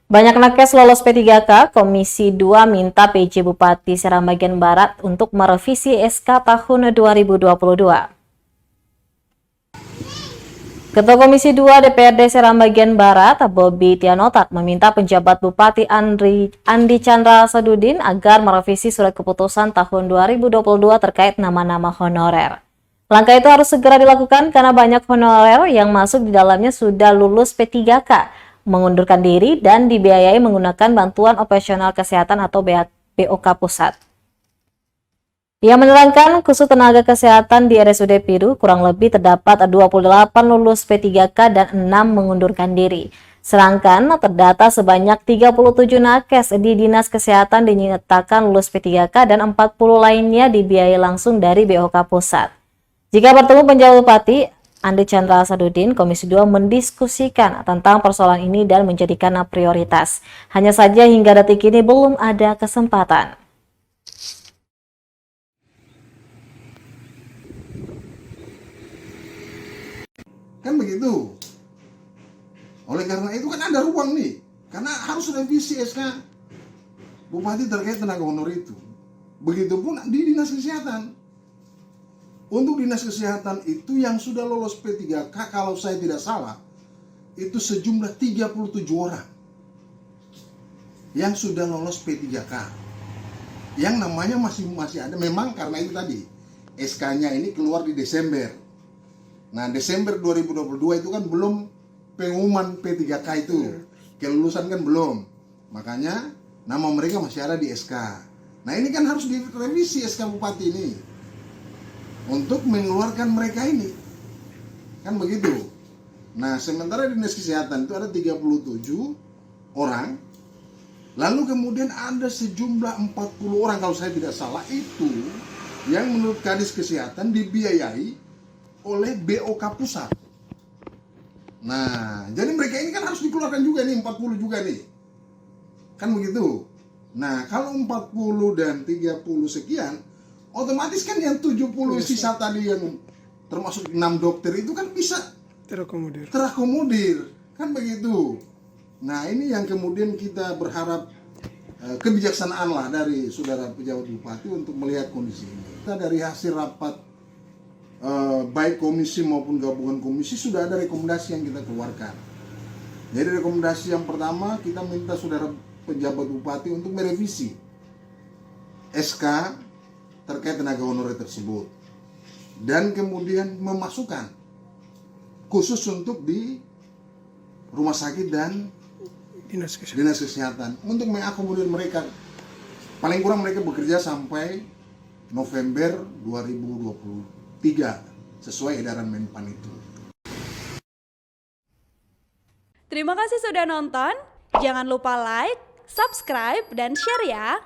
Banyak nakes lolos P3K, Komisi 2 minta PJ Bupati Seram Bagian Barat untuk merevisi SK tahun 2022. Ketua Komisi 2 DPRD Seram Bagian Barat, Bobi Tianotat, meminta penjabat Bupati Andi Chandra Sadudin agar merevisi surat keputusan tahun 2022 terkait nama-nama honorer. Langkah itu harus segera dilakukan karena banyak honorer yang masuk di dalamnya sudah lulus P3K, mengundurkan diri dan dibiayai menggunakan bantuan operasional kesehatan atau BOK pusat. Ia menerangkan khusus tenaga kesehatan di RSUD Piru kurang lebih terdapat 28 lulus P3K dan 6 mengundurkan diri. Sedangkan terdata sebanyak 37 nakes di Dinas Kesehatan dinyatakan lulus P3K dan 40 lainnya dibiayai langsung dari BOK pusat. Jika bertemu penjabat Bupati Andi Chandra Sadudin, Komisi 2 mendiskusikan tentang persoalan ini dan menjadikan prioritas. Hanya saja hingga detik ini belum ada kesempatan. Kan begitu. Oleh karena itu kan ada ruang nih. Karena harus revisi SK Bupati terkait tenaga honor itu. Begitupun di Dinas Kesehatan. Untuk Dinas Kesehatan itu yang sudah lolos P3K, kalau saya tidak salah, itu sejumlah 37 orang yang sudah lolos P3K. Yang namanya masih ada, memang karena itu tadi, SK-nya ini keluar di Desember. Nah, Desember 2022 itu kan belum pengumuman P3K itu, kelulusan kan belum. Makanya nama mereka masih ada di SK. Nah, ini kan harus direvisi SK Bupati ini untuk mengeluarkan mereka ini. Kan begitu. Nah, sementara di Dinas Kesehatan itu ada 37 orang. Lalu kemudian ada sejumlah 40 orang kalau saya tidak salah itu yang menurut Kadis Kesehatan dibiayai oleh BOK pusat. Nah, jadi mereka ini kan harus dikeluarkan juga nih, 40 juga nih. Kan begitu. Nah, kalau 40 dan 30 sekian, otomatis kan yang 70 sisa tadi yang termasuk 6 dokter itu kan bisa terakomodir. Kan begitu. Nah, ini yang kemudian kita berharap kebijaksanaan lah dari saudara pejabat bupati untuk melihat kondisi ini. Kita dari hasil rapat baik komisi maupun gabungan komisi sudah ada rekomendasi yang kita keluarkan. Jadi rekomendasi yang pertama, kita minta saudara pejabat bupati untuk merevisi SK terkait tenaga honorer tersebut dan kemudian memasukkan khusus untuk di rumah sakit dan Dinas Kesehatan untuk mengakomodir mereka. Paling kurang mereka bekerja sampai November 2023 sesuai edaran Menpan itu. Terima kasih sudah nonton. Jangan lupa like, subscribe, dan share ya.